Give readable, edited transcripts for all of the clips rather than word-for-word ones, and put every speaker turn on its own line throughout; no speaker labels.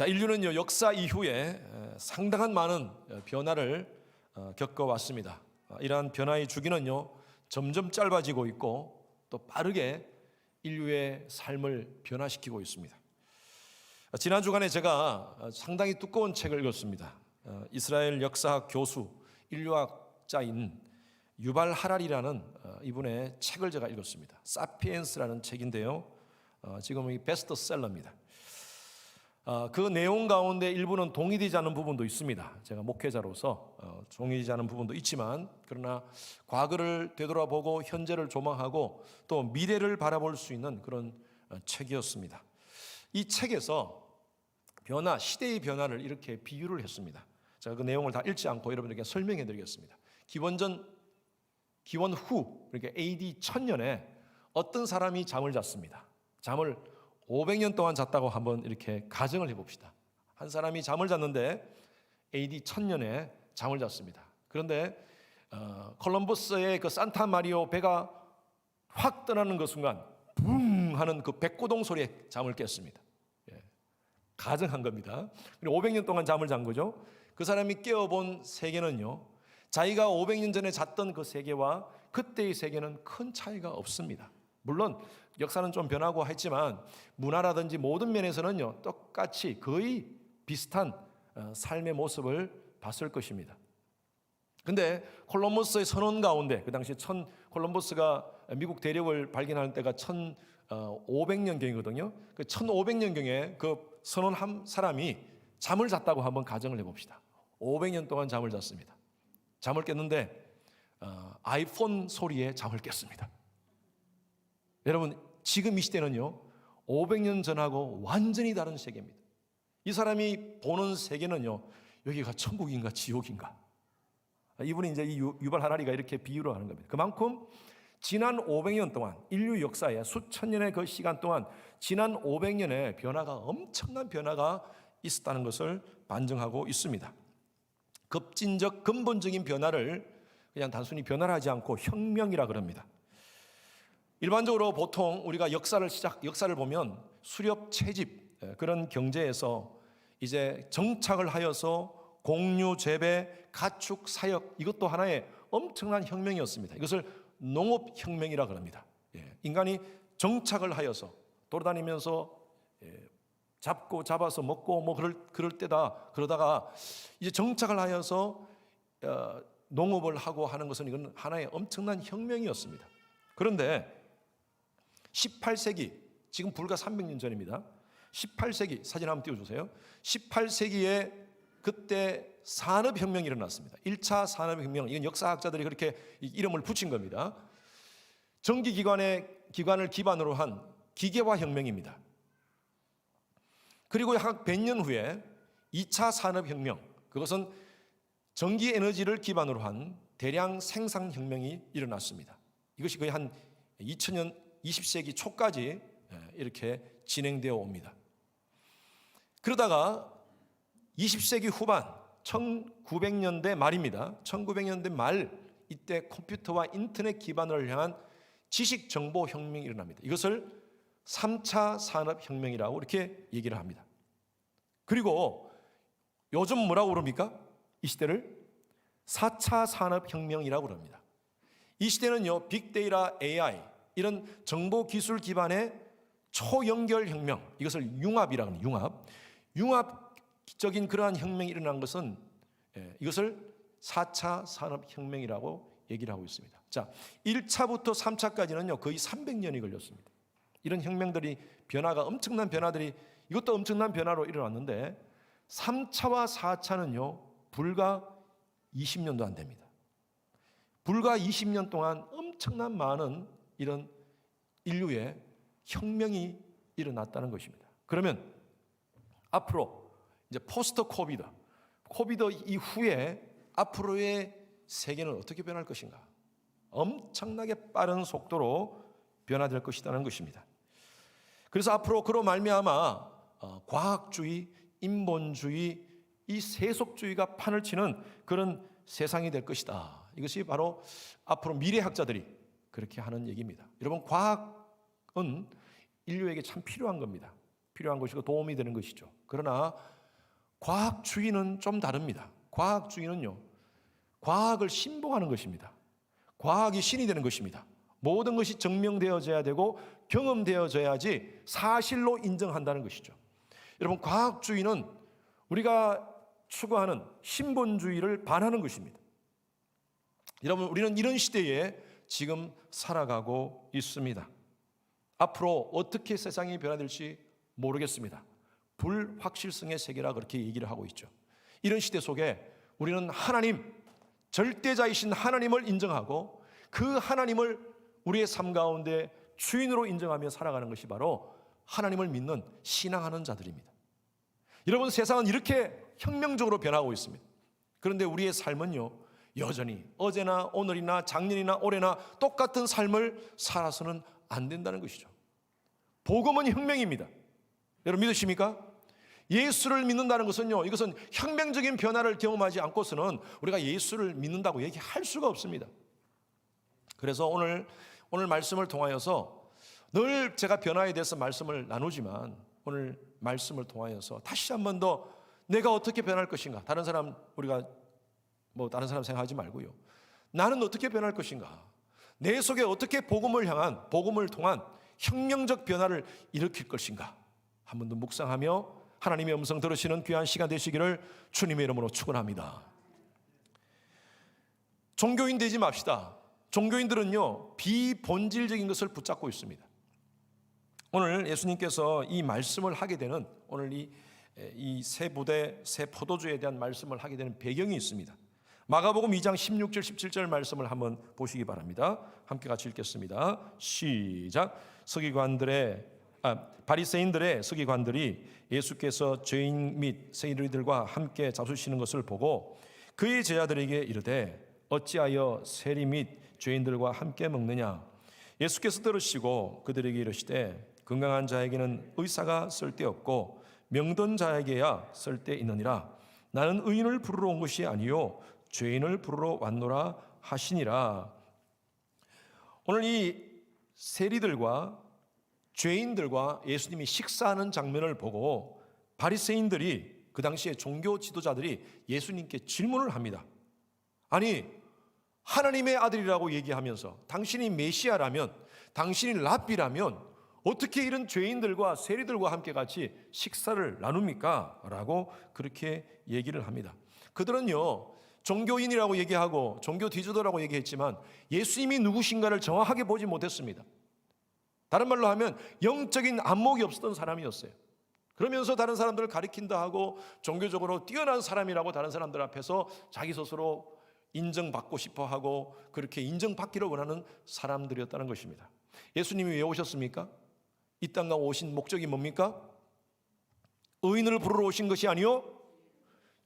자, 인류는요, 역사 이후에 상당한 많은 변화를 겪어왔습니다. 이러한 변화의 주기는요, 점점 짧아지고 있고 또 빠르게 인류의 삶을 변화시키고 있습니다. 지난 주간에 제가 상당히 두꺼운 책을 읽었습니다. 이스라엘 역사학 교수, 인류학자인 유발 하라리라는 이분의 책을 제가 읽었습니다. 사피엔스라는 책인데요, 지금 이 베스트셀러입니다. 그 내용 가운데 일부는 동의되지 않는 부분도 있습니다. 제가 목회자로서 동의되지 않는 부분도 있지만, 그러나 과거를 되돌아보고 현재를 조망하고 또 미래를 바라볼 수 있는 그런 책이었습니다. 이 책에서 시대의 변화를 이렇게 비유를 했습니다. 제가 그 내용을 다 읽지 않고 여러분에게 설명해 드리겠습니다. 기원 후, 그러니까 AD 1000년에 어떤 사람이 잠을 잤습니다. 잠을 500년 동안 잤다고 한번 이렇게 가정을 해봅시다. 한 사람이 잠을 잤는데 AD 1000년에 잠을 잤습니다. 그런데 콜럼버스의 그 산타 마리오 배가 확 떠나는 그 순간 붕 하는 그 백고동 소리에 잠을 깼습니다. 가정한 겁니다. 그리고 500년 동안 잠을 잔 거죠. 그 사람이 깨어본 세계는요, 자기가 500년 전에 잤던 그 세계와 그때의 세계는 큰 차이가 없습니다. 물론 역사는 좀 변하고 했지만 문화라든지 모든 면에서는요, 똑같이 거의 비슷한 삶의 모습을 봤을 것입니다. 근데 콜럼버스의 선언 가운데, 그 당시 콜럼버스가 미국 대륙을 발견할 때가 1500년경이거든요. 그 1500년경에 그 선언한 사람이 잠을 잤다고 한번 가정을 해봅시다. 500년 동안 잠을 잤습니다. 잠을 깼는데 아이폰 소리에 잠을 깼습니다. 여러분, 지금 이 시대는요, 500년 전하고 완전히 다른 세계입니다. 이 사람이 보는 세계는요, 여기가 천국인가 지옥인가. 이분이 이제 이 유발 하라리가 이렇게 비유를 하는 겁니다. 그만큼 지난 500년 동안 인류 역사에 수천 년의 그 시간 동안 지난 500년의 변화가, 엄청난 변화가 있었다는 것을 반증하고 있습니다. 급진적 근본적인 변화를 그냥 단순히 변화를 하지 않고 혁명이라 그럽니다. 일반적으로 보통 우리가 역사를 보면 수렵 채집 그런 경제에서 이제 정착을 하여서 공유, 재배, 가축, 사역, 이것도 하나의 엄청난 혁명이었습니다. 이것을 농업혁명이라 그럽니다. 인간이 정착을 하여서 돌아다니면서 잡아서 먹고 뭐 그럴 때다. 그러다가 이제 정착을 하여서 농업을 하고 하는 것은 이건 하나의 엄청난 혁명이었습니다. 그런데 18세기, 지금 불과 300년 전입니다. 18세기, 사진 한번 띄워주세요. 18세기에 그때 산업혁명이 일어났습니다. 1차 산업혁명, 이건 역사학자들이 그렇게 이름을 붙인 겁니다. 전기기관을 기반으로 한 기계화혁명입니다. 그리고 약 100년 후에 2차 산업혁명, 그것은 전기에너지를 기반으로 한 대량 생산혁명이 일어났습니다. 이것이 거의 한 2000년, 20세기 초까지 이렇게 진행되어 옵니다. 그러다가 20세기 후반, 1900년대 말입니다. 1900년대 말, 이때 컴퓨터와 인터넷 기반을 향한 지식정보혁명이 일어납니다. 이것을 3차 산업혁명이라고 이렇게 얘기를 합니다. 그리고 요즘 뭐라고 그럽니까? 이 시대를 4차 산업혁명이라고 그럽니다. 이 시대는요, 빅데이터, AI, 이런 정보기술 기반의 초연결혁명, 이것을 융합이라고 합니다. 융합적인 그러한 혁명이 일어난 것은 이것을 4차 산업혁명이라고 얘기를 하고 있습니다. 자, 1차부터 3차까지는요, 거의 300년이 걸렸습니다. 이런 혁명들이, 엄청난 변화들이, 이것도 엄청난 변화로 일어났는데 3차와 4차는요, 불과 20년도 안 됩니다. 불과 20년 동안 엄청난 많은 이런 인류의 혁명이 일어났다는 것입니다. 그러면 앞으로 이제 포스트 코비드 이후에 앞으로의 세계는 어떻게 변할 것인가? 엄청나게 빠른 속도로 변화될 것이라는 것입니다. 그래서 앞으로 그로 말미암아 과학주의, 인본주의, 이 세속주의가 판을 치는 그런 세상이 될 것이다. 이것이 바로 앞으로 미래학자들이 그렇게 하는 얘기입니다. 여러분, 과학은 인류에게 참 필요한 겁니다. 필요한 것이고 도움이 되는 것이죠. 그러나 과학주의는 좀 다릅니다. 과학주의는요, 과학을 신봉하는 것입니다. 과학이 신이 되는 것입니다. 모든 것이 증명되어져야 되고 경험되어져야지 사실로 인정한다는 것이죠. 여러분, 과학주의는 우리가 추구하는 신본주의를 반하는 것입니다. 여러분, 우리는 이런 시대에 지금 살아가고 있습니다. 앞으로 어떻게 세상이 변화될지 모르겠습니다. 불확실성의 세계라 그렇게 얘기를 하고 있죠. 이런 시대 속에 우리는 하나님, 절대자이신 하나님을 인정하고 그 하나님을 우리의 삶 가운데 주인으로 인정하며 살아가는 것이 바로 하나님을 믿는 신앙하는 자들입니다. 여러분, 세상은 이렇게 혁명적으로 변하고 있습니다. 그런데 우리의 삶은요, 여전히 어제나 오늘이나 작년이나 올해나 똑같은 삶을 살아서는 안 된다는 것이죠. 복음은 혁명입니다. 여러분 믿으십니까? 예수를 믿는다는 것은요, 이것은 혁명적인 변화를 경험하지 않고서는 우리가 예수를 믿는다고 얘기할 수가 없습니다. 그래서 오늘 말씀을 통하여서 늘 제가 변화에 대해서 말씀을 나누지만 오늘 말씀을 통하여서 다시 한 번 더 내가 어떻게 변할 것인가, 다른 사람 우리가 다른 사람 생각하지 말고요, 나는 어떻게 변할 것인가, 내 속에 어떻게 복음을 향한, 복음을 통한 혁명적 변화를 일으킬 것인가 한 번 더 묵상하며 하나님의 음성 들으시는 귀한 시간 되시기를 주님의 이름으로 축원합니다. 종교인 되지 맙시다. 종교인들은요, 비본질적인 것을 붙잡고 있습니다. 오늘 예수님께서 이 말씀을 하게 되는, 오늘 이 새 부대, 새 포도주에 대한 말씀을 하게 되는 배경이 있습니다. 마가복음 2장 16절 17절 말씀을 한번 보시기 바랍니다. 함께 같이 읽겠습니다. 시작. 바리새인들의 서기관들이 예수께서 죄인 및 세리들과 함께 잡수시는 것을 보고 그의 제자들에게 이르되 어찌하여 세리 및 죄인들과 함께 먹느냐. 예수께서 들으시고 그들에게 이르시되 건강한 자에게는 의사가 쓸데없고 명든 자에게야 쓸데있느니라. 나는 의인을 부르러 온 것이 아니요 죄인을 부르러 왔노라 하시니라. 오늘 이 세리들과 죄인들과 예수님이 식사하는 장면을 보고 바리새인들이, 그 당시에 종교 지도자들이 예수님께 질문을 합니다. 아니, 하나님의 아들이라고 얘기하면서 당신이 메시아라면, 당신이 랍비라면 어떻게 이런 죄인들과 세리들과 함께 같이 식사를 나눕니까? 라고 그렇게 얘기를 합니다. 그들은요, 종교인이라고 얘기하고 종교 지도자라고 얘기했지만 예수님이 누구신가를 정확하게 보지 못했습니다. 다른 말로 하면 영적인 안목이 없었던 사람이었어요. 그러면서 다른 사람들을 가리킨다 하고 종교적으로 뛰어난 사람이라고 다른 사람들 앞에서 자기 스스로 인정받고 싶어 하고 그렇게 인정받기를 원하는 사람들이었다는 것입니다. 예수님이 왜 오셨습니까? 이 땅에 오신 목적이 뭡니까? 의인을 부르러 오신 것이 아니요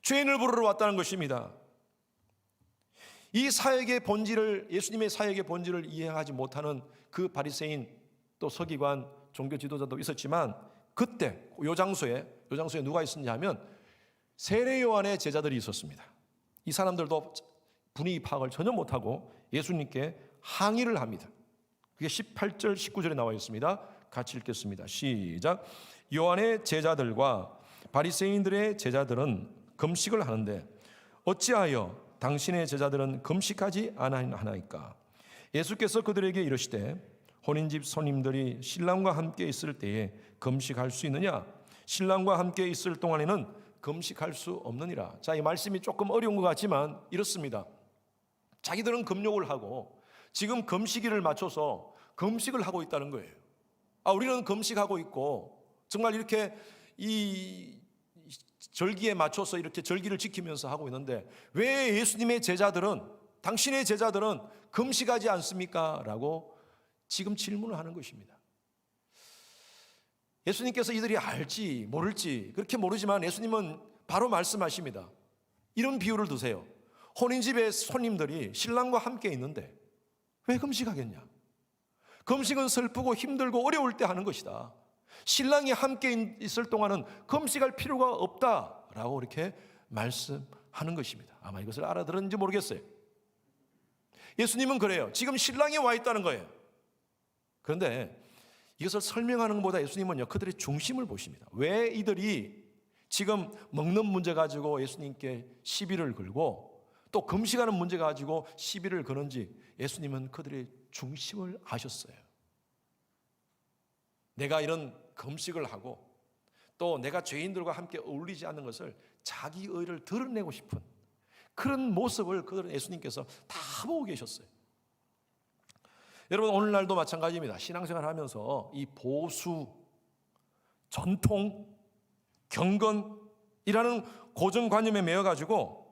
죄인을 부르러 왔다는 것입니다. 이 사역의 본질을, 예수님의 사역의 본질을 이해하지 못하는 그 바리새인 또 서기관 종교 지도자도 있었지만 그때 요 장소에 누가 있었냐 하면 세례 요한의 제자들이 있었습니다. 이 사람들도 분위기 파악을 전혀 못하고 예수님께 항의를 합니다. 그게 18절 19절에 나와 있습니다. 같이 읽겠습니다. 시작. 요한의 제자들과 바리새인들의 제자들은 금식을 하는데 어찌하여 당신의 제자들은 금식하지 아니하나이까? 예수께서 그들에게 이르시되 혼인집 손님들이 신랑과 함께 있을 때에 금식할 수 있느냐? 신랑과 함께 있을 동안에는 금식할 수 없느니라. 자, 이 말씀이 조금 어려운 것 같지만 이렇습니다. 자기들은 금욕을 하고 지금 금식일을 맞춰서 금식을 하고 있다는 거예요. 우리는 금식하고 있고 정말 이렇게 이 절기에 맞춰서 이렇게 절기를 지키면서 하고 있는데 왜 예수님의 제자들은, 당신의 제자들은 금식하지 않습니까? 라고 지금 질문을 하는 것입니다. 예수님께서 이들이 알지 모를지 그렇게 모르지만 예수님은 바로 말씀하십니다. 이런 비유를 드세요. 혼인집에 손님들이 신랑과 함께 있는데 왜 금식하겠냐? 금식은 슬프고 힘들고 어려울 때 하는 것이다. 신랑이 함께 있을 동안은 금식할 필요가 없다라고 이렇게 말씀하는 것입니다. 아마 이것을 알아들었는지 모르겠어요. 예수님은 그래요. 지금 신랑이 와 있다는 거예요. 그런데 이것을 설명하는 것보다 예수님은요, 그들의 중심을 보십니다. 왜 이들이 지금 먹는 문제 가지고 예수님께 시비를 걸고 또 금식하는 문제 가지고 시비를 거는지 예수님은 그들의 중심을 아셨어요. 내가 이런 금식을 하고 또 내가 죄인들과 함께 어울리지 않는 것을 자기 의를 드러내고 싶은 그런 모습을 그들은 예수님께서 다 보고 계셨어요. 여러분, 오늘날도 마찬가지입니다. 신앙생활 하면서 이 보수, 전통, 경건이라는 고정관념에 매여가지고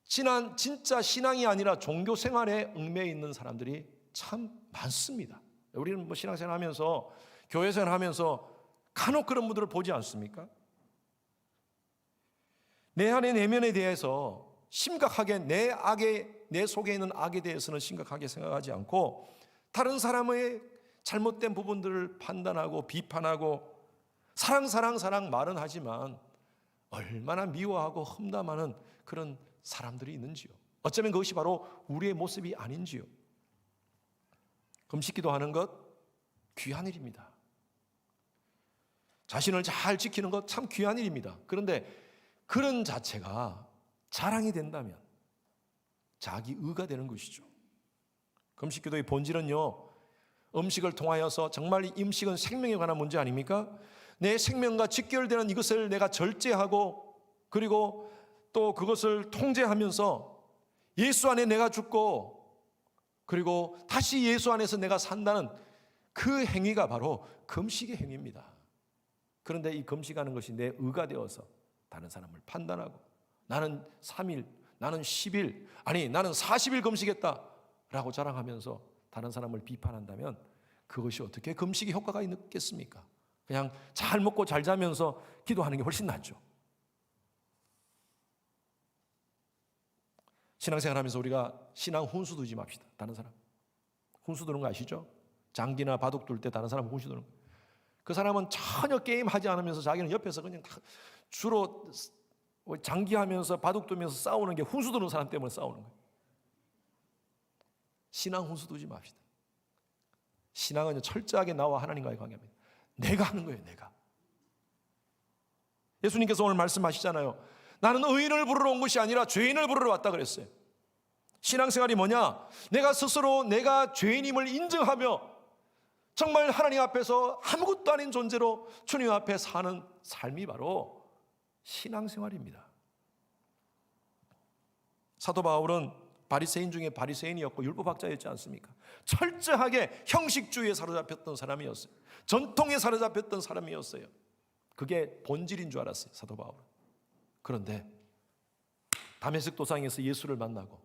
진짜 신앙이 아니라 종교생활에 얽매여 있는 사람들이 참 많습니다. 우리는 신앙생활 하면서 교회생활 하면서 간혹 그런 분들을 보지 않습니까? 내 안의 내면에 대해서 심각하게 내 속에 있는 악에 대해서는 심각하게 생각하지 않고 다른 사람의 잘못된 부분들을 판단하고 비판하고 사랑 말은 하지만 얼마나 미워하고 험담하는 그런 사람들이 있는지요. 어쩌면 그것이 바로 우리의 모습이 아닌지요. 금식기도 하는 것 귀한 일입니다. 자신을 잘 지키는 것 참 귀한 일입니다. 그런데 그런 자체가 자랑이 된다면 자기 의가 되는 것이죠. 금식기도의 본질은요, 음식을 통하여서 정말 이 음식은 생명에 관한 문제 아닙니까? 내 생명과 직결되는 이것을 내가 절제하고 그리고 또 그것을 통제하면서 예수 안에 내가 죽고 그리고 다시 예수 안에서 내가 산다는 그 행위가 바로 금식의 행위입니다. 그런데 이 금식하는 것이 내 의가 되어서 다른 사람을 판단하고 나는 3일, 나는 10일, 아니 나는 40일 금식했다라고 자랑하면서 다른 사람을 비판한다면 그것이 어떻게 금식의 효과가 있겠습니까? 그냥 잘 먹고 잘 자면서 기도하는 게 훨씬 낫죠. 신앙생활 하면서 우리가 신앙 훈수 두지 맙시다. 다른 사람 훈수 두는 거 아시죠? 장기나 바둑 둘 때 다른 사람 훈수 두는 거. 그 사람은 전혀 게임하지 않으면서 자기는 옆에서 그냥 주로 장기하면서 바둑 두면서 싸우는 게 훈수 두는 사람 때문에 싸우는 거예요. 신앙 훈수 두지 맙시다. 신앙은 철저하게 나와 하나님과의 관계입니다. 내가 하는 거예요. 내가. 예수님께서 오늘 말씀하시잖아요. 나는 의인을 부르러 온 것이 아니라 죄인을 부르러 왔다 그랬어요. 신앙생활이 뭐냐? 내가 스스로 내가 죄인임을 인정하며 정말 하나님 앞에서 아무것도 아닌 존재로 주님 앞에 사는 삶이 바로 신앙생활입니다. 사도 바울은 바리새인 중에 바리새인이었고 율법학자였지 않습니까? 철저하게 형식주의에 사로잡혔던 사람이었어요. 전통에 사로잡혔던 사람이었어요. 그게 본질인 줄 알았어요, 사도 바울은. 그런데 다메섹 도상에서 예수를 만나고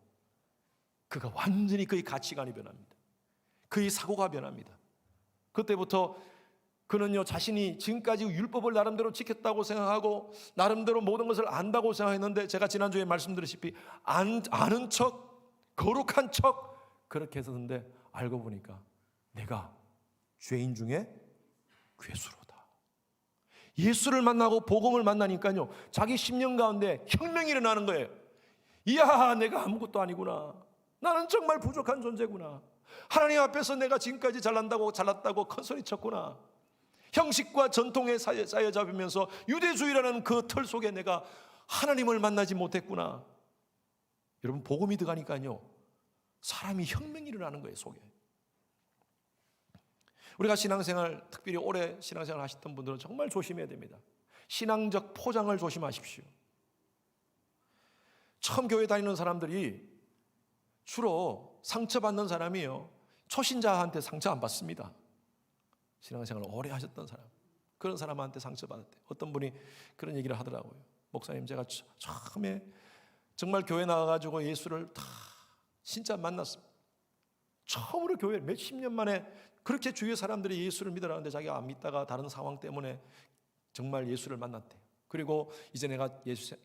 그가 완전히 그의 가치관이 변합니다. 그의 사고가 변합니다. 그때부터 그는요, 자신이 지금까지 율법을 나름대로 지켰다고 생각하고 나름대로 모든 것을 안다고 생각했는데 제가 지난주에 말씀드렸다시피 아는 척, 거룩한 척 그렇게 했었는데 알고 보니까 내가 죄인 중에 괴수로다. 예수를 만나고 복음을 만나니까요, 자기 심령 가운데 혁명이 일어나는 거예요. 이야, 내가 아무것도 아니구나. 나는 정말 부족한 존재구나. 하나님 앞에서 내가 지금까지 잘났다고 큰소리 쳤구나. 형식과 전통에 쌓여잡으면서 유대주의라는 그 틀 속에 내가 하나님을 만나지 못했구나. 여러분, 복음이 들어가니까요, 사람이 혁명이 일어나는 거예요, 속에. 우리가 신앙생활, 특별히 오래 신앙생활 하셨던 분들은 정말 조심해야 됩니다. 신앙적 포장을 조심하십시오. 처음 교회 다니는 사람들이 주로 상처받는 사람이에요. 초신자한테 상처 안 받습니다. 신앙생활을 오래 하셨던 사람, 그런 사람한테 상처받았대요. 어떤 분이 그런 얘기를 하더라고요. 목사님, 제가 처음에 정말 교회 나와가지고 예수를 다 진짜 만났습니다. 처음으로 교회 몇십 년 만에 그렇게 주위의 사람들이 예수를 믿으라는데 자기가 안 믿다가 다른 상황 때문에 정말 예수를 만났대요. 그리고 이제 내가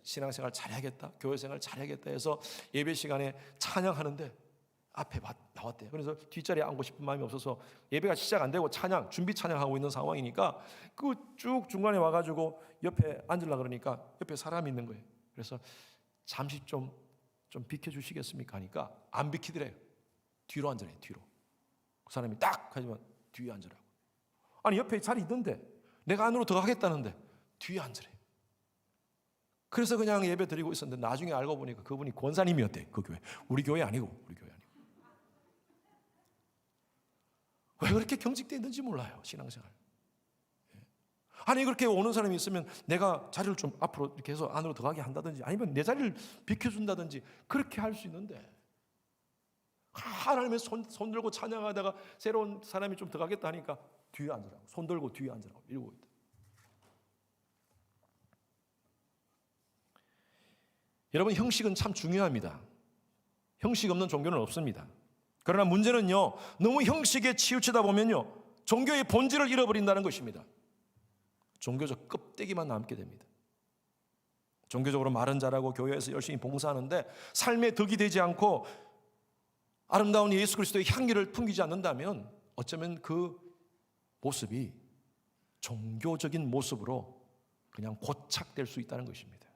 신앙생활 잘해야겠다, 교회생활 잘해야겠다 해서 예배 시간에 찬양하는데 앞에 나왔대요. 그래서 뒷자리에 앉고 싶은 마음이 없어서 예배가 시작 안 되고 준비 찬양하고 있는 상황이니까 그 쭉 중간에 와가지고 옆에 앉으려고 그러니까 옆에 사람이 있는 거예요. 그래서 잠시 좀 비켜주시겠습니까 하니까 안 비키더래요. 뒤로 앉으래요. 뒤로. 그 사람이 딱 하지만 뒤에 앉으라고. 아니 옆에 자리 있는데 내가 안으로 들어가겠다는데 뒤에 앉으래. 그래서 그냥 예배 드리고 있었는데 나중에 알고 보니까 그분이 권사님이었대. 그 교회. 우리 교회 아니고. 왜 그렇게 경직되어 있는지 몰라요. 신앙생활. 아니 그렇게 오는 사람이 있으면 내가 자리를 좀 앞으로 이렇게 해서 안으로 들어가게 한다든지 아니면 내 자리를 비켜준다든지 그렇게 할 수 있는데 하나님의 손 들고 찬양하다가 새로운 사람이 좀 들어가겠다 하니까 뒤에 앉으라고. 손 들고 뒤에 앉으라고 이러고 있다. 여러분 형식은 참 중요합니다. 형식 없는 종교는 없습니다. 그러나 문제는요, 너무 형식에 치우치다 보면요, 종교의 본질을 잃어버린다는 것입니다. 종교적 껍데기만 남게 됩니다. 종교적으로 말은 잘하고 교회에서 열심히 봉사하는데 삶에 덕이 되지 않고 아름다운 예수 그리스도의 향기를 풍기지 않는다면 어쩌면 그 모습이 종교적인 모습으로 그냥 고착될 수 있다는 것입니다.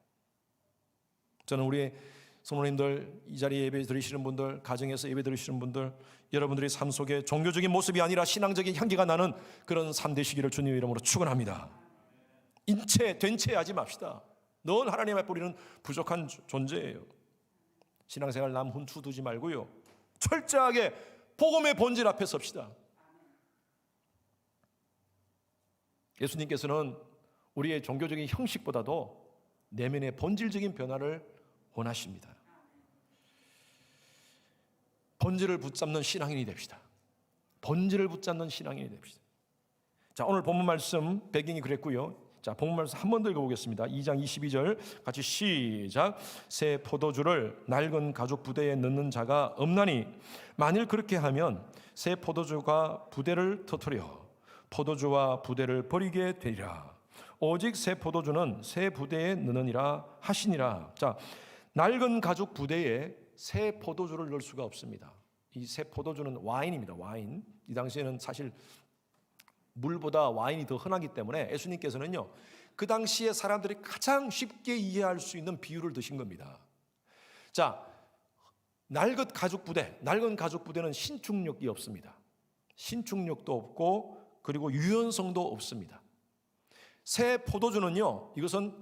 저는 우리 성도님들, 이 자리에 예배 드리시는 분들, 가정에서 예배 드리시는 분들, 여러분들의 삶 속에 종교적인 모습이 아니라 신앙적인 향기가 나는 그런 삶 되시기를 주님의 이름으로 축원합니다. 된체하지 맙시다. 넌 하나님 앞에 우리는 부족한 존재예요. 신앙생활 남 훈투 두지 말고요, 철저하게 복음의 본질 앞에 섭시다. 예수님께서는 우리의 종교적인 형식보다도 내면의 본질적인 변화를 원하십니다. 본질을 붙잡는 신앙인이 됩시다. 본질을 붙잡는 신앙인이 됩시다. 자, 오늘 본문 말씀 배경이 그랬고요. 자, 본문 말씀 한 번 더 읽어보겠습니다. 2장 22절 같이 시작. 새 포도주를 낡은 가죽 부대에 넣는 자가 없나니 만일 그렇게 하면 새 포도주가 부대를 터뜨려 포도주와 부대를 버리게 되리라. 오직 새 포도주는 새 부대에 넣으니라 하시니라. 자, 낡은 가죽 부대에 새 포도주를 넣을 수가 없습니다. 이 새 포도주는 와인입니다. 와인. 이 당시에는 사실 물보다 와인이 더 흔하기 때문에 예수님께서는요, 그 당시에 사람들이 가장 쉽게 이해할 수 있는 비유를 드신 겁니다. 자, 낡은 가죽 부대는 신축력이 없습니다. 신축력도 없고 그리고 유연성도 없습니다. 새 포도주는요, 이것은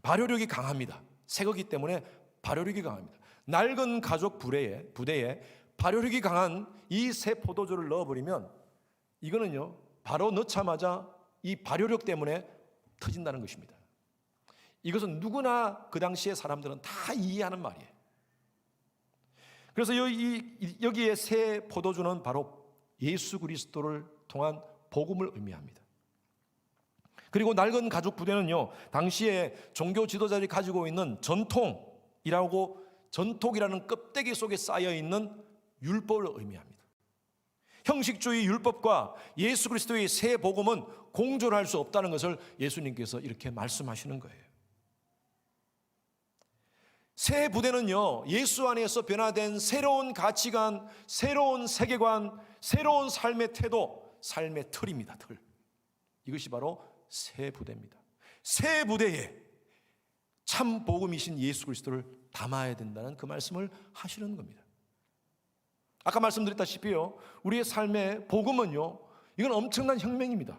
발효력이 강합니다. 새 거기 때문에 발효력이 강합니다. 낡은 가죽 부대에 발효력이 강한 이 새 포도주를 넣어버리면 이거는요, 바로 넣자마자 이 발효력 때문에 터진다는 것입니다. 이것은 누구나 그 당시의 사람들은 다 이해하는 말이에요. 그래서 여기에 새 포도주는 바로 예수 그리스도를 통한 복음을 의미합니다. 그리고 낡은 가죽 부대는요, 당시에 종교 지도자들이 가지고 있는 전통이라는 껍데기 속에 쌓여 있는 율법을 의미합니다. 형식주의 율법과 예수 그리스도의 새 복음은 공존할 수 없다는 것을 예수님께서 이렇게 말씀하시는 거예요. 새 부대는요, 예수 안에서 변화된 새로운 가치관, 새로운 세계관, 새로운 삶의 태도, 삶의 틀입니다. 틀. 이것이 바로 새 부대입니다. 새 부대에 참 복음이신 예수 그리스도를 담아야 된다는 그 말씀을 하시는 겁니다. 아까 말씀드렸다시피요, 우리의 삶의 복음은요, 이건 엄청난 혁명입니다.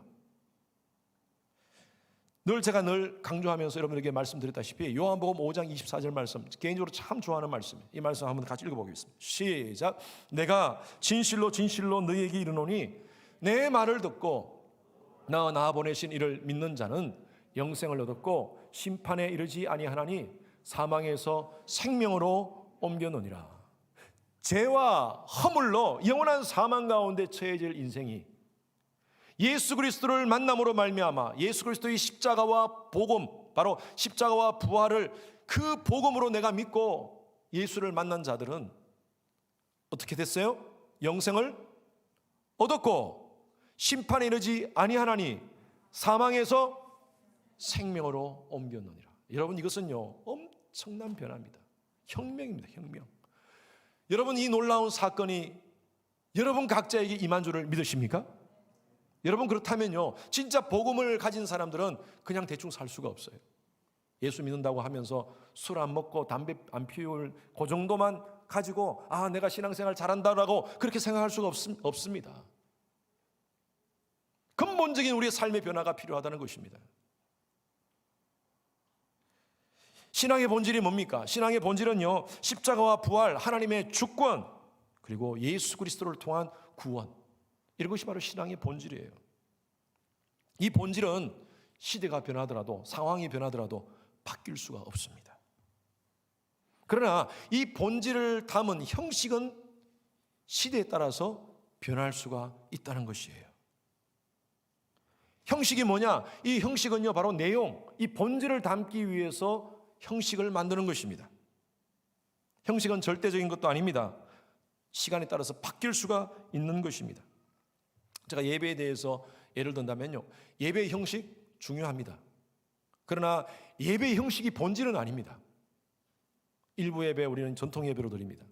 제가 늘 강조하면서 여러분에게 말씀드렸다시피 요한복음 5장 24절 말씀, 개인적으로 참 좋아하는 말씀이에요. 이 말씀 한번 같이 읽어보겠습니다. 시작. 내가 진실로 진실로 너희에게 이르노니 내 말을 듣고 나 보내신 이를 믿는 자는 영생을 얻었고 심판에 이르지 아니하나니 사망에서 생명으로 옮겨놓으리라. 죄와 허물로 영원한 사망 가운데 처해질 인생이 예수 그리스도를 만남으로 말미암아 예수 그리스도의 십자가와 복음, 바로 십자가와 부활을 그 복음으로 내가 믿고 예수를 만난 자들은 어떻게 됐어요? 영생을 얻었고 심판에 이르지 아니하나니 사망에서 생명으로 옮겨놓으리라. 여러분, 이것은요 엄청난 변화입니다. 혁명입니다. 혁명. 여러분, 이 놀라운 사건이 여러분 각자에게 임한 줄을 믿으십니까? 여러분, 그렇다면요, 진짜 복음을 가진 사람들은 그냥 대충 살 수가 없어요. 예수 믿는다고 하면서 술 안 먹고 담배 안 피울 그 정도만 가지고 내가 신앙생활 잘한다라고 그렇게 생각할 수가 없습니다. 근본적인 우리의 삶의 변화가 필요하다는 것입니다. 신앙의 본질이 뭡니까? 신앙의 본질은요, 십자가와 부활, 하나님의 주권, 그리고 예수 그리스도를 통한 구원, 이런 것이 바로 신앙의 본질이에요. 이 본질은 시대가 변하더라도, 상황이 변하더라도 바뀔 수가 없습니다. 그러나 이 본질을 담은 형식은 시대에 따라서 변할 수가 있다는 것이에요. 형식이 뭐냐? 이 형식은요, 바로 내용, 이 본질을 담기 위해서 형식을 만드는 것입니다. 형식은 절대적인 것도 아닙니다. 시간에 따라서 바뀔 수가 있는 것입니다. 제가 예배에 대해서 예를 든다면요, 예배의 형식 중요합니다. 그러나 예배의 형식이 본질은 아닙니다. 일부 예배 우리는 전통 예배로 드립니다.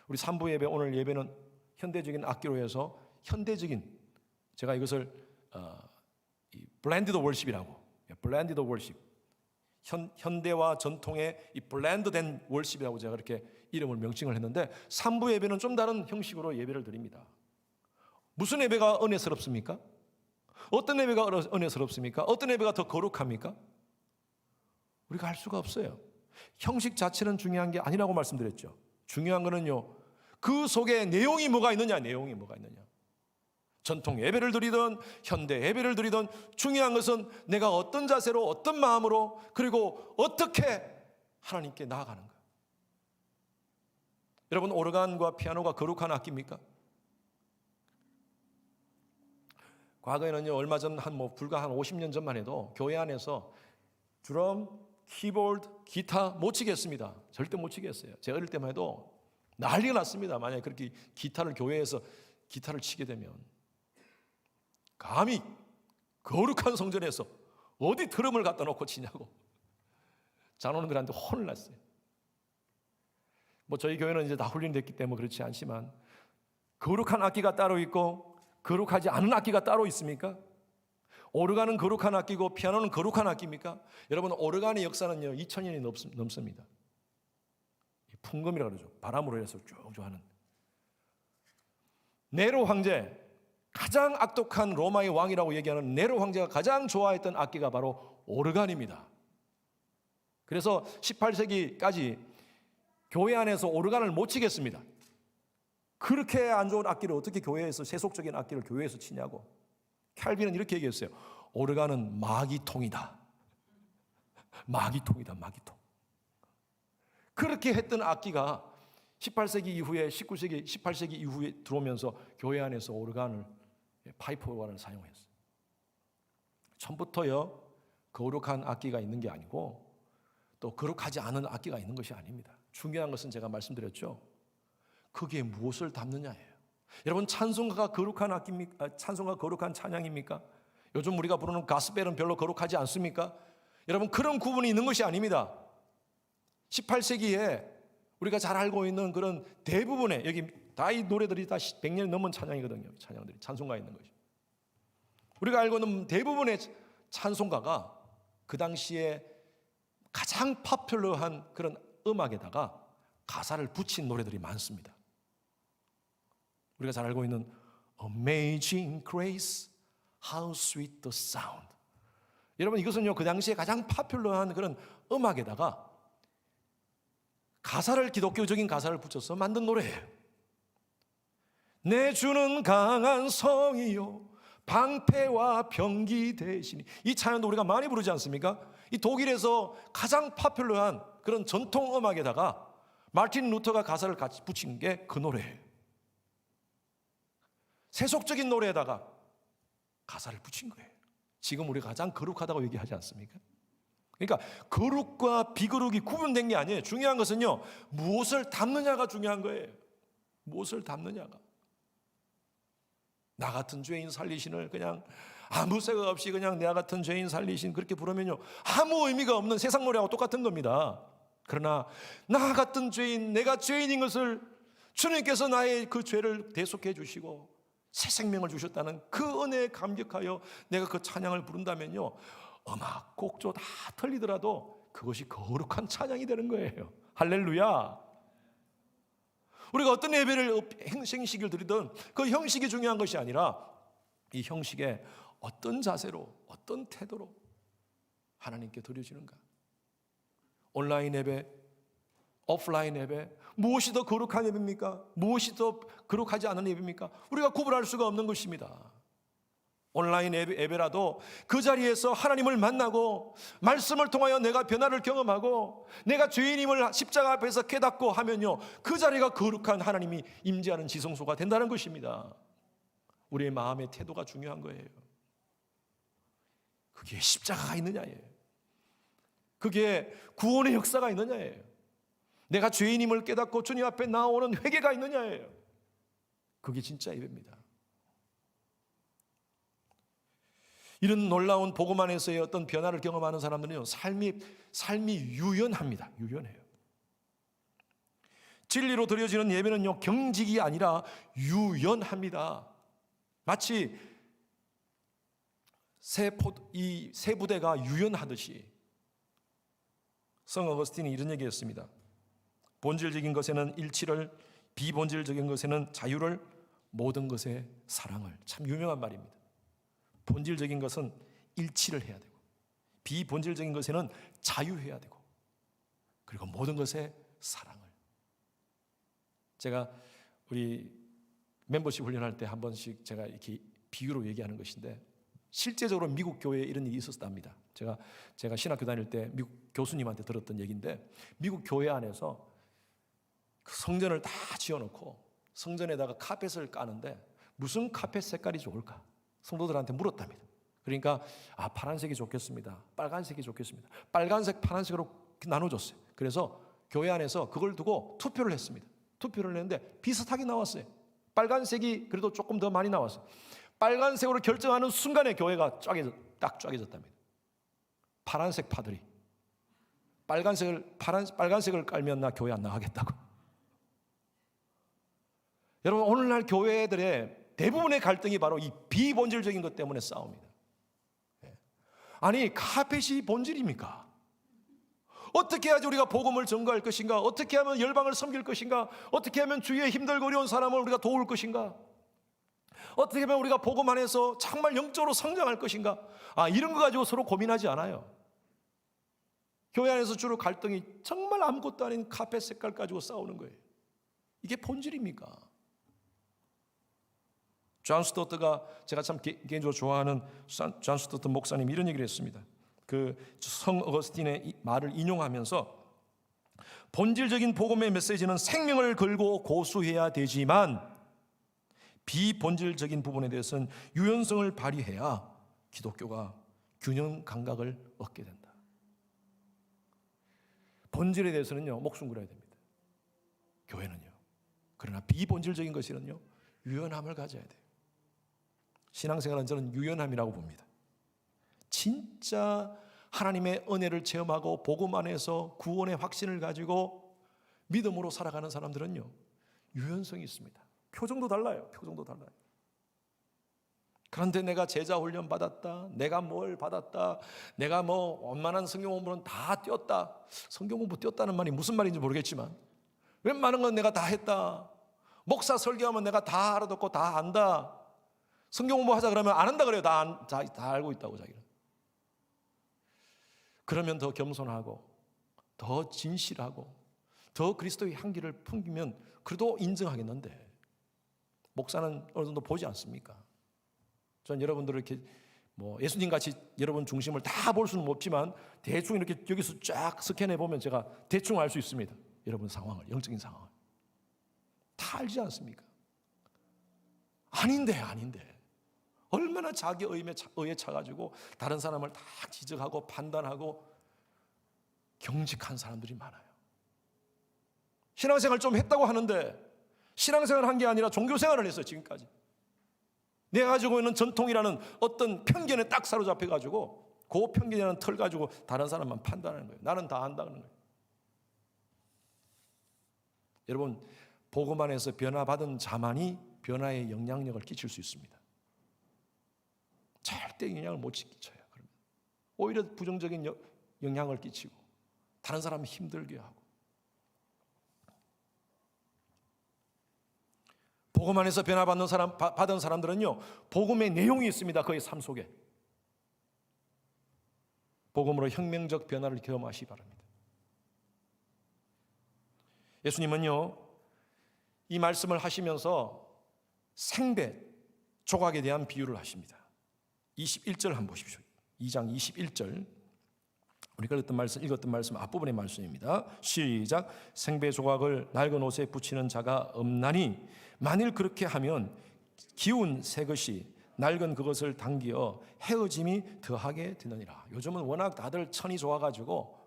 우리 3부 예배, 오늘 예배는 현대적인 악기로 해서 현대적인, 제가 이것을 블렌디드 월십이라고, 블렌디드 월십, 현대와 전통의 이 블렌드된 월십이라고 제가 그렇게 이름을 명칭을 했는데, 3부 예배는 좀 다른 형식으로 예배를 드립니다. 무슨 예배가 은혜스럽습니까? 어떤 예배가 은혜스럽습니까? 어떤 예배가 더 거룩합니까? 우리가 알 수가 없어요. 형식 자체는 중요한 게 아니라고 말씀드렸죠. 중요한 거는요, 그 속에 내용이 뭐가 있느냐, 내용이 뭐가 있느냐. 전통 예배를 드리든 현대 예배를 드리든 중요한 것은 내가 어떤 자세로, 어떤 마음으로, 그리고 어떻게 하나님께 나아가는 거예요. 여러분, 오르간과 피아노가 거룩한 악기입니까? 과거에는요, 얼마 전 불과 한 50년 전만 해도 교회 안에서 드럼, 키보드, 기타 못 치겠습니다. 절대 못 치겠어요. 제가 어릴 때만 해도 난리가 났습니다. 만약에 그렇게 기타를 교회에서 기타를 치게 되면, 감히 거룩한 성전에서 어디 드럼을 갖다 놓고 치냐고 장로님들한테 혼을 났어요. 저희 교회는 이제 다 훈련됐기 때문에 그렇지 않지만, 거룩한 악기가 따로 있고 거룩하지 않은 악기가 따로 있습니까? 오르간은 거룩한 악기고 피아노는 거룩한 악기입니까? 여러분, 오르간의 역사는요 2000년이 넘습니다. 풍금이라고 그러죠. 바람으로 해서 쭉쭉 하는. 네로 황제, 가장 악독한 로마의 왕이라고 얘기하는 네로 황제가 가장 좋아했던 악기가 바로 오르간입니다. 그래서 18세기까지 교회 안에서 오르간을 못 치겠습니다. 그렇게 안 좋은 악기를 어떻게 교회에서, 세속적인 악기를 교회에서 치냐고. 칼빈은 이렇게 얘기했어요. 오르간은 마귀통이다. 마귀통이다, 마귀통. 그렇게 했던 악기가 18세기 이후에, 19세기, 18세기 이후에 들어오면서 교회 안에서 오르간을, 파이프 오르간을 사용했어요. 처음부터요, 거룩한 악기가 있는 게 아니고 또 거룩하지 않은 악기가 있는 것이 아닙니다. 중요한 것은 제가 말씀드렸죠. 그게 무엇을 담느냐예요. 여러분, 찬송가가 거룩한 악기입니까? 찬송가 거룩한 찬양입니까? 요즘 우리가 부르는 가스펠은 별로 거룩하지 않습니까? 여러분, 그런 구분이 있는 것이 아닙니다. 18세기에 우리가 잘 알고 있는 그런 대부분의, 여기 다 이 노래들이 다 100년이 넘은 찬양이거든요. 찬양들이, 찬송가 있는 것이. 우리가 알고 있는 대부분의 찬송가가 그 당시에 가장 파퓰러한 그런 음악에다가 가사를 붙인 노래들이 많습니다. 우리가 잘 알고 있는 Amazing Grace, How Sweet the Sound. 여러분, 이것은요 그 당시에 가장 파퓰러한 그런 음악에다가 가사를, 기독교적인 가사를 붙여서 만든 노래예요. 내 주는 강한 성이요 방패와 병기 되시니. 이 찬양도 우리가 많이 부르지 않습니까? 이 독일에서 가장 파퓰러한 그런 전통 음악에다가 마틴 루터가 가사를 같이 붙인 게 그 노래예요. 세속적인 노래에다가 가사를 붙인 거예요. 지금 우리가 가장 거룩하다고 얘기하지 않습니까? 그러니까 거룩과 비거룩이 구분된 게 아니에요. 중요한 것은요, 무엇을 담느냐가 중요한 거예요. 무엇을 담느냐가. 나 같은 죄인 살리신을 그냥 아무 생각 없이 그냥 내 같은 죄인 살리신 그렇게 부르면요 아무 의미가 없는 세상 노래하고 똑같은 겁니다. 그러나 나 같은 죄인, 내가 죄인인 것을 주님께서 나의 그 죄를 대속해 주시고 새 생명을 주셨다는 그 은혜에 감격하여 내가 그 찬양을 부른다면요, 음악, 곡조 다 틀리더라도 그것이 거룩한 찬양이 되는 거예요. 할렐루야. 우리가 어떤 예배를, 형식을 드리든 그 형식이 중요한 것이 아니라 이 형식에 어떤 자세로, 어떤 태도로 하나님께 드려지는가? 온라인 예배, 오프라인 예배, 무엇이 더 거룩한 예배입니까? 무엇이 더 거룩하지 않은 예배입니까? 우리가 구분할 수가 없는 것입니다. 온라인 예배라도 그 자리에서 하나님을 만나고 말씀을 통하여 내가 변화를 경험하고 내가 죄인임을 십자가 앞에서 깨닫고 하면요, 그 자리가 거룩한 하나님이 임재하는 지성소가 된다는 것입니다. 우리의 마음의 태도가 중요한 거예요. 그게 십자가가 있느냐예요. 그게 구원의 역사가 있느냐예요. 내가 죄인임을 깨닫고 주님 앞에 나오는 회개가 있느냐예요. 그게 진짜 예배입니다. 이런 놀라운 복음 안에서의 어떤 변화를 경험하는 사람들은요, 삶이 유연합니다. 유연해요. 진리로 드려지는 예배는요, 경직이 아니라 유연합니다. 마치 이 새 부대가 유연하듯이. 성 어거스틴이 이런 얘기했습니다. 본질적인 것에는 일치를, 비본질적인 것에는 자유를, 모든 것에 사랑을. 참 유명한 말입니다. 본질적인 것은 일치를 해야 되고, 비본질적인 것에는 자유해야 되고, 그리고 모든 것에 사랑을. 제가 우리 멤버십 훈련할 때 한 번씩 제가 이렇게 비유로 얘기하는 것인데, 실제적으로 미국 교회에 이런 일이 있었답니다. 제가 신학교 다닐 때 미국 교수님한테 들었던 얘기인데, 미국 교회 안에서 그 성전을 다 지어놓고 성전에다가 카펫을 까는데 무슨 카펫 색깔이 좋을까? 성도들한테 물었답니다. 그러니까 파란색이 좋겠습니다. 빨간색이 좋겠습니다. 빨간색, 파란색으로 나눠줬어요. 그래서 교회 안에서 그걸 두고 투표를 했습니다. 투표를 했는데 비슷하게 나왔어요. 빨간색이 그래도 조금 더 많이 나왔어요. 빨간색으로 결정하는 순간에 교회가 딱 쪼개졌답니다. 파란색 파들이 빨간색을 깔면 나 교회 안 나가겠다고. 여러분, 오늘날 교회들의 대부분의 갈등이 바로 이 비본질적인 것 때문에 싸웁니다. 아니, 카펫이 본질입니까? 어떻게 해야지 우리가 복음을 전가할 것인가? 어떻게 하면 열방을 섬길 것인가? 어떻게 하면 주위에 힘들고 어려운 사람을 우리가 도울 것인가? 어떻게 하면 우리가 복음 안에서 정말 영적으로 성장할 것인가? 이런 거 가지고 서로 고민하지 않아요. 교회 안에서 주로 갈등이 정말 아무것도 아닌 카펫 색깔 가지고 싸우는 거예요. 이게 본질입니까? 존 스토트가, 제가 참 개인적으로 좋아하는 존 스토트 목사님이 이런 얘기를 했습니다. 그 성 어거스틴의 이 말을 인용하면서, 본질적인 복음의 메시지는 생명을 걸고 고수해야 되지만 비본질적인 부분에 대해서는 유연성을 발휘해야 기독교가 균형 감각을 얻게 된다. 본질에 대해서는요, 목숨 걸어야 됩니다. 교회는요. 그러나 비본질적인 것에는요, 유연함을 가져야 돼요. 신앙생활은 저는 유연함이라고 봅니다. 진짜 하나님의 은혜를 체험하고 복음 안에서 구원의 확신을 가지고 믿음으로 살아가는 사람들은요, 유연성이 있습니다. 표정도 달라요. 표정도 달라요. 그런데 내가 제자 훈련 받았다, 내가 뭘 받았다, 내가 뭐 원만한 성경 공부는 다 뛰었다. 성경 공부 뛰었다는 말이 무슨 말인지 모르겠지만 웬만한 건 내가 다 했다. 목사 설교하면 내가 다 알아듣고 다 안다. 성경 공부하자 그러면 안 한다 그래요. 다 알고 있다고 자기는. 그러면 더 겸손하고 더 진실하고 더 그리스도의 향기를 풍기면 그래도 인정하겠는데, 목사는 어느 정도 보지 않습니까? 전 여러분들을 이렇게 예수님 같이 여러분 중심을 다 볼 수는 없지만 대충 이렇게 여기서 쫙 스캔해 보면 제가 대충 알 수 있습니다. 여러분 상황을, 영적인 상황을 다 알지 않습니까? 아닌데 얼마나 자기 의에 차가지고 다른 사람을 다 지적하고 판단하고 경직한 사람들이 많아요. 신앙생활 좀 했다고 하는데 신앙생활을 한 게 아니라 종교생활을 했어요. 지금까지 내가 가지고 있는 전통이라는 어떤 편견에 딱 사로잡혀가지고 그 편견이라는 털 가지고 다른 사람만 판단하는 거예요. 나는 다 안다는 거예요. 여러분, 복음 안에서 변화받은 자만이 변화의 영향력을 끼칠 수 있습니다. 절대 영향을 못 끼쳐요. 그러면 오히려 부정적인 영향을 끼치고 다른 사람을 힘들게 하고. 복음 안에서 변화받는 사람, 받은 사람들은요, 복음의 내용이 있습니다. 그의 삶 속에. 복음으로 혁명적 변화를 경험하시기 바랍니다. 예수님은요, 이 말씀을 하시면서 생배, 조각에 대한 비유를 하십니다. 21절 한번 보십시오. 2장 21절. 우리가 읽었던 말씀 앞부분의 말씀입니다. 시작. 생배 조각을 낡은 옷에 붙이는 자가 없나니 만일 그렇게 하면 기운 새 것이 낡은 그것을 당기어 헤어짐이 더하게 되느니라. 요즘은 워낙 다들 천이 좋아가지고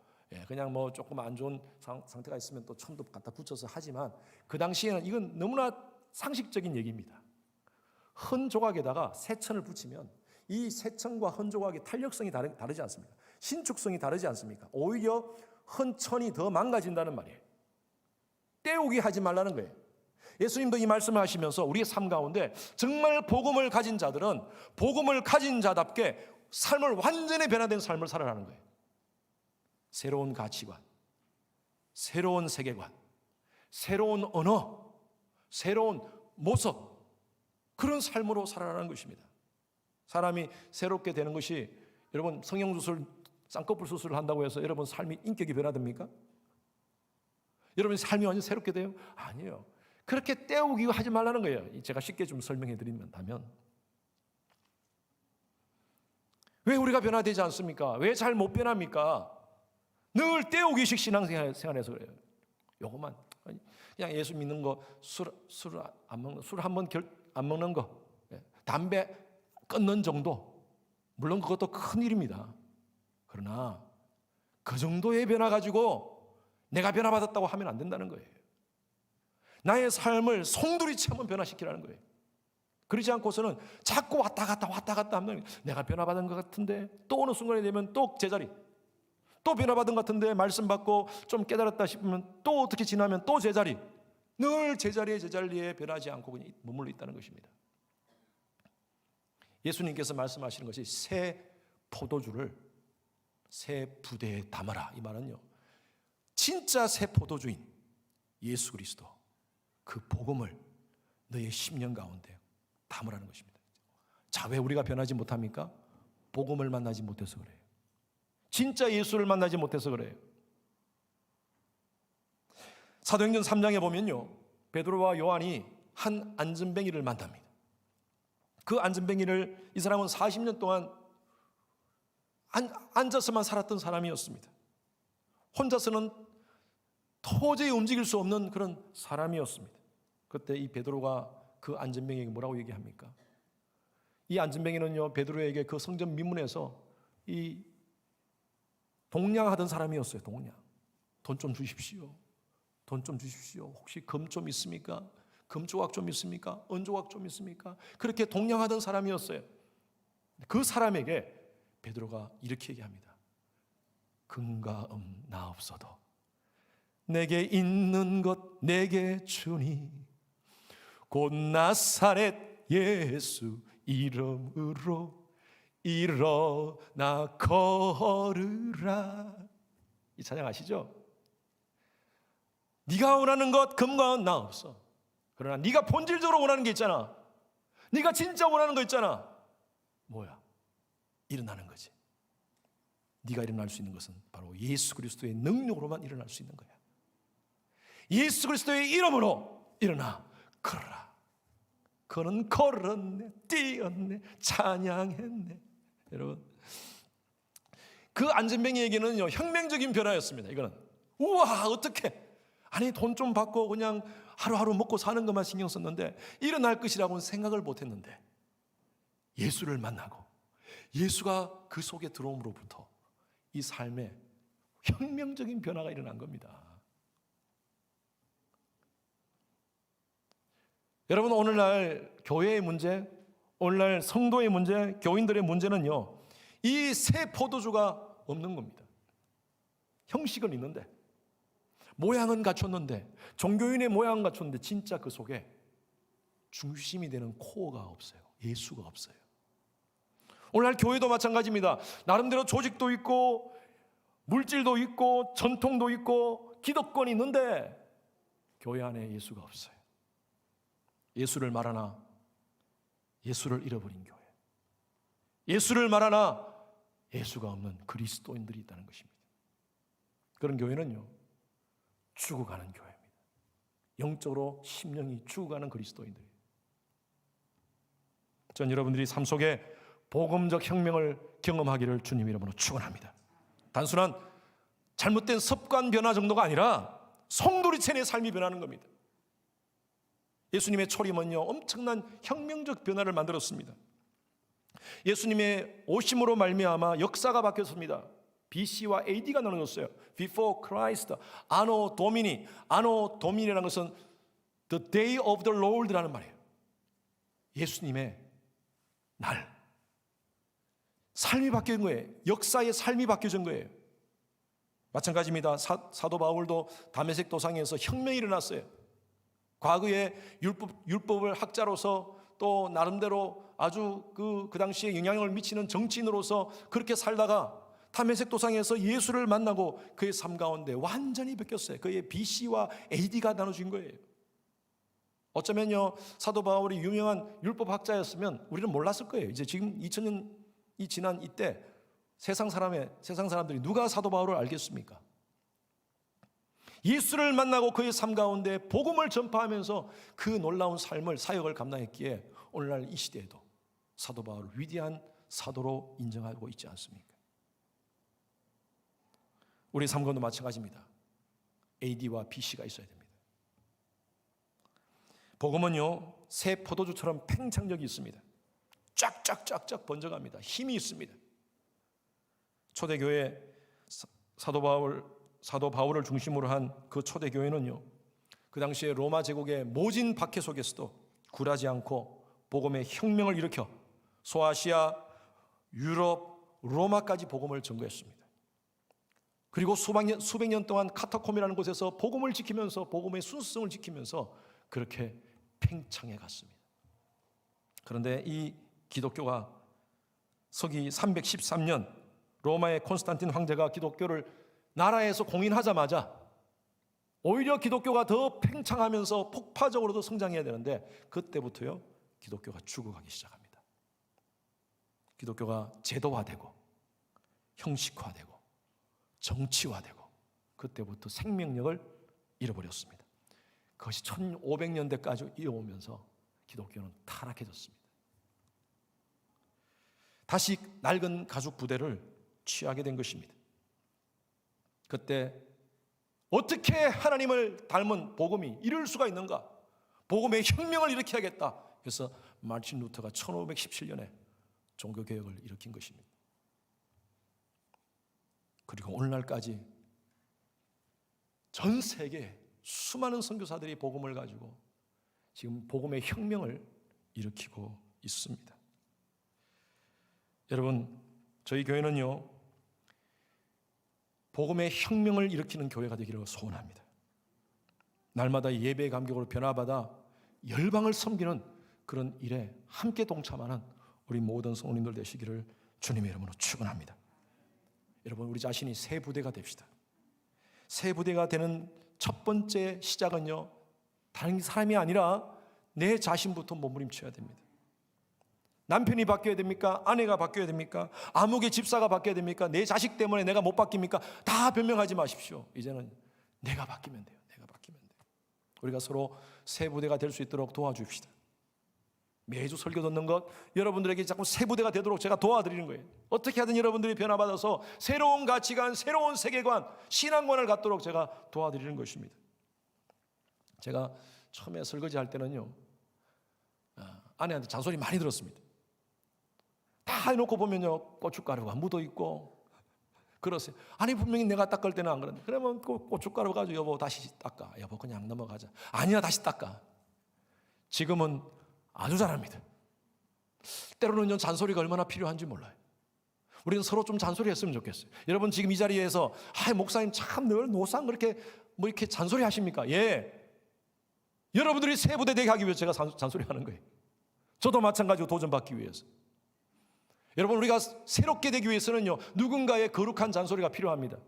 그냥 뭐 조금 안 좋은 상태가 있으면 또 천도 갖다 붙여서 하지만 그 당시에는 이건 너무나 상식적인 얘기입니다. 헌 조각에다가 새 천을 붙이면 이 새 천과 헌 조각의 탄력성이 다르지 않습니까? 신축성이 다르지 않습니까? 오히려 헌 천이 더 망가진다는 말이에요. 때우기 하지 말라는 거예요. 예수님도 이 말씀을 하시면서 우리의 삶 가운데 정말 복음을 가진 자들은 복음을 가진 자답게 삶을 완전히 변화된 삶을 살아가는 거예요. 새로운 가치관, 새로운 세계관, 새로운 언어, 새로운 모습, 그런 삶으로 살아가는 것입니다. 사람이 새롭게 되는 것이, 여러분 성형수술, 쌍꺼풀 수술을 한다고 해서 여러분 삶이 인격이 변화됩니까? 여러분 삶이 완전 새롭게 돼요? 아니에요. 그렇게 때우기 하지 말라는 거예요. 제가 쉽게 좀 설명해 드린다면, 왜 우리가 변화되지 않습니까? 왜 잘 못 변합니까? 늘 때우기식 신앙생활에서 그래요. 요것만 그냥 예수 믿는 거, 술 안 먹는, 술 한 번 안 먹는 거, 담배 끊는 정도, 물론 그것도 큰 일입니다. 그러나 그 정도의 변화 가지고 내가 변화받았다고 하면 안 된다는 거예요. 나의 삶을 송두리처럼 변화시키라는 거예요. 그러지 않고서는 자꾸 왔다 갔다 하면 내가 변화받은 것 같은데, 또 어느 순간이 되면 또 제자리, 또 변화받은 것 같은데 말씀 받고 좀 깨달았다 싶으면 또 어떻게 지나면 또 제자리, 늘 제자리에 변하지 않고 그냥 머물러 있다는 것입니다. 예수님께서 말씀하시는 것이 새 포도주를 새 부대에 담아라, 이 말은요, 진짜 새 포도주인 예수 그리스도, 그 복음을 너의 심령 가운데 담으라는 것입니다. 자, 왜 우리가 변하지 못합니까? 복음을 만나지 못해서 그래요. 진짜 예수를 만나지 못해서 그래요. 사도행전 3장에 보면요, 베드로와 요한이 한 안전뱅이를 만납니다. 그 안전뱅이를, 이 사람은 40년 동안 앉아서만 살았던 사람이었습니다. 혼자서는 도저히 움직일 수 없는 그런 사람이었습니다. 그때 이 베드로가 그 안전뱅이에게 뭐라고 얘기합니까? 이 안전뱅이는요, 베드로에게 그 성전 미문에서 이 동냥하던 사람이었어요. 동냥. 돈 좀 주십시오. 돈 좀 주십시오. 혹시 금 좀 있습니까? 금 조각 좀 있습니까? 은 조각 좀 있습니까? 그렇게 동냥하던 사람이었어요. 그 사람에게 베드로가 이렇게 얘기합니다. 금과 나 없어도 내게 있는 것 내게 주니 곧 나사렛 예수 이름으로 일어나 걸으라. 이 찬양 아시죠? 네가 원하는 것 금과 은 나 없어. 그러나 네가 본질적으로 원하는 게 있잖아. 네가 진짜 원하는 거 있잖아. 뭐야? 일어나는 거지. 네가 일어날 수 있는 것은 바로 예수 그리스도의 능력으로만 일어날 수 있는 거야. 예수 그리스도의 이름으로 일어나 걸어라. 그는 걸었네, 뛰었네, 찬양했네. 여러분, 그 안전뱅이에게는요, 혁명적인 변화였습니다. 이거는 우와, 어떡해, 아니 돈 좀 받고 그냥 하루하루 먹고 사는 것만 신경 썼는데 일어날 것이라고는 생각을 못했는데, 예수를 만나고 예수가 그 속에 들어옴으로부터 이 삶에 혁명적인 변화가 일어난 겁니다. 여러분, 오늘날 교회의 문제, 오늘날 성도의 문제, 교인들의 문제는요, 이 새 포도주가 없는 겁니다. 형식은 있는데, 모양은 갖췄는데, 종교인의 모양은 갖췄는데 진짜 그 속에 중심이 되는 코어가 없어요. 예수가 없어요. 오늘날 교회도 마찬가지입니다. 나름대로 조직도 있고 물질도 있고 전통도 있고 기득권이 있는데 교회 안에 예수가 없어요. 예수를 말하나 예수를 잃어버린 교회, 예수를 말하나 예수가 없는 그리스도인들이 있다는 것입니다. 그런 교회는요, 죽어가는 교회입니다. 영적으로 심령이 죽어가는 그리스도인들이에요. 전 여러분들이 삶 속에 복음적 혁명을 경험하기를 주님 이름으로 축원합니다. 단순한 잘못된 습관 변화 정도가 아니라 송두리째 삶이 변하는 겁니다. 예수님의 초림은요, 엄청난 혁명적 변화를 만들었습니다. 예수님의 오심으로 말미암아 역사가 바뀌었습니다. BC와 AD가 나눠졌어요. Before Christ, Anno Domini. Anno Domini라는 것은 The Day of the Lord라는 말이에요. 예수님의 날, 삶이 바뀐 거예요. 역사의 삶이 바뀌어진 거예요. 마찬가지입니다. 사도 바울도 다메섹 도상에서 혁명이 일어났어요. 과거에 율법을 학자로서 또 나름대로 아주 그 당시에 영향을 미치는 정치인으로서 그렇게 살다가 다메섹 도상에서 예수를 만나고 그의 삶 가운데 완전히 바뀌었어요. 그의 BC와 AD가 나눠진 거예요. 어쩌면요, 사도 바울이 유명한 율법학자였으면 우리는 몰랐을 거예요. 이제 지금 2000년이 지난 이때 세상 사람들이 누가 사도 바울을 알겠습니까? 예수를 만나고 그의 삶 가운데 복음을 전파하면서 그 놀라운 삶을, 사역을 감당했기에 오늘날 이 시대에도 사도 바울을 위대한 사도로 인정하고 있지 않습니까? 우리 삶 가운데 마찬가지입니다. AD와 BC가 있어야 됩니다. 복음은요, 새 포도주처럼 팽창력이 있습니다. 쫙쫙쫙쫙 번져갑니다. 힘이 있습니다. 초대교회 사도 바울을 중심으로 한 그 초대교회는요, 그 당시에 로마 제국의 모진 박해 속에서도 굴하지 않고 복음의 혁명을 일으켜 소아시아, 유럽, 로마까지 복음을 전거했습니다. 그리고 수백 년 동안 카타콤이라는 곳에서 복음을 지키면서, 복음의 순수성을 지키면서 그렇게 팽창해 갔습니다. 그런데 이 기독교가 서기 313년 로마의 콘스탄틴 황제가 기독교를 나라에서 공인하자마자 오히려 기독교가 더 팽창하면서 폭파적으로 더 성장해야 되는데 그때부터요, 기독교가 죽어가기 시작합니다. 기독교가 제도화되고 형식화되고 정치화되고 그때부터 생명력을 잃어버렸습니다. 그것이 1500년대까지 이어오면서 기독교는 타락해졌습니다. 다시 낡은 가죽 부대를 취하게 된 것입니다. 그때 어떻게 하나님을 닮은 복음이 이룰 수가 있는가? 복음의 혁명을 일으켜야겠다. 그래서 마틴 루터가 1517년에 종교개혁을 일으킨 것입니다. 그리고 오늘날까지 전 세계 수많은 선교사들이 복음을 가지고 지금 복음의 혁명을 일으키고 있습니다. 여러분, 저희 교회는요, 복음의 혁명을 일으키는 교회가 되기를 소원합니다. 날마다 예배의 감격으로 변화받아 열방을 섬기는 그런 일에 함께 동참하는 우리 모든 성도님들 되시기를 주님의 이름으로 축원합니다. 여러분, 우리 자신이 새 부대가 됩시다. 새 부대가 되는 첫 번째 시작은요, 다른 사람이 아니라 내 자신부터 몸부림쳐야 됩니다. 남편이 바뀌어야 됩니까? 아내가 바뀌어야 됩니까? 아무개 집사가 바뀌어야 됩니까? 내 자식 때문에 내가 못 바뀝니까? 다 변명하지 마십시오. 이제는 내가 바뀌면 돼요. 내가 바뀌면 돼요. 우리가 서로 새 부대가 될 수 있도록 도와줍시다. 매주 설교 듣는 것, 여러분들에게 자꾸 새 부대가 되도록 제가 도와드리는 거예요. 어떻게 하든 여러분들이 변화받아서 새로운 가치관, 새로운 세계관, 신앙관을 갖도록 제가 도와드리는 것입니다. 제가 처음에 설거지 할 때는요, 아내한테 잔소리 많이 들었습니다. 다 해놓고 보면요, 고춧가루가 묻어있고 그러세요. 아니, 분명히 내가 닦을 때는 안 그러는데, 그러면 고춧가루 가지고 여보 다시 닦아, 여보 그냥 넘어가자, 아니야 다시 닦아. 지금은 아주 잘합니다. 때로는요, 잔소리가 얼마나 필요한지 몰라요. 우리는 서로 좀 잔소리했으면 좋겠어요. 여러분, 지금 이 자리에서 목사님 참 늘 노상 그렇게 이렇게 잔소리 하십니까? 예, 여러분들이 새 부대 되게 하기 위해서 제가 잔소리하는 거예요. 저도 마찬가지로 도전받기 위해서. 여러분, 우리가 새롭게 되기 위해서는요, 누군가의 거룩한 잔소리가 필요합니다.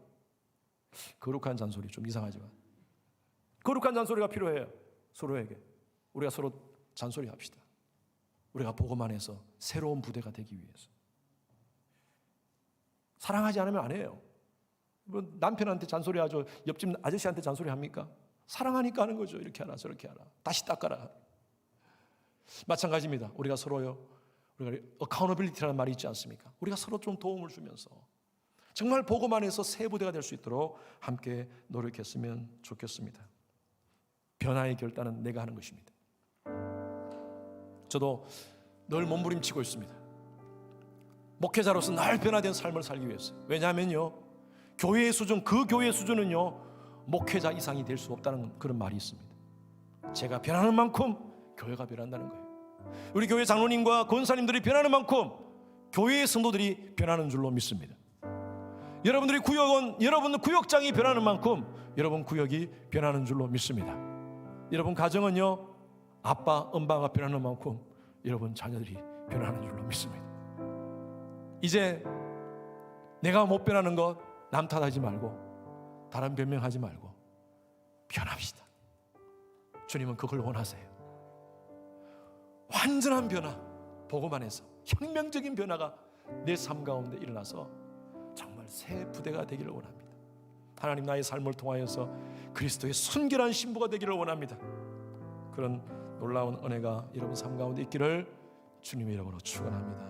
거룩한 잔소리 좀 이상하지만 거룩한 잔소리가 필요해요. 서로에게. 우리가 서로 잔소리합시다. 우리가 복음 안에서 새로운 부대가 되기 위해서. 사랑하지 않으면 안 해요. 남편한테 잔소리하죠. 옆집 아저씨한테 잔소리합니까? 사랑하니까 하는 거죠. 이렇게 하라 저렇게 하라. 다시 닦아라. 마찬가지입니다. 우리가 서로요. 우리가 어카운터빌리티라는 말이 있지 않습니까? 우리가 서로 좀 도움을 주면서 정말 복음 안에서 새 부대가 될 수 있도록 함께 노력했으면 좋겠습니다. 변화의 결단은 내가 하는 것입니다. 저도 늘 몸부림치고 있습니다. 목회자로서 늘 변화된 삶을 살기 위해서. 왜냐하면요, 교회의 수준, 그 교회의 수준은요 목회자 이상이 될 수 없다는 그런 말이 있습니다. 제가 변하는 만큼 교회가 변한다는 거예요. 우리 교회 장로님과 권사님들이 변하는 만큼 교회의 성도들이 변하는 줄로 믿습니다. 여러분들이 구역원, 여러분 구역장이 변하는 만큼 여러분 구역이 변하는 줄로 믿습니다. 여러분 가정은요 아빠, 엄마가 변하는 만큼 여러분 자녀들이 변하는 줄로 믿습니다. 이제 내가 못 변하는 것 남 탓하지 말고 다른 변명하지 말고 변합시다. 주님은 그걸 원하세요. 완전한 변화, 복음 안에서 혁명적인 변화가 내 삶 가운데 일어나서 정말 새 부대가 되기를 원합니다. 하나님 나의 삶을 통하여서 그리스도의 순결한 신부가 되기를 원합니다. 그런 놀라운 은혜가 여러분 삶 가운데 있기를 주님의 이름으로 축원합니다.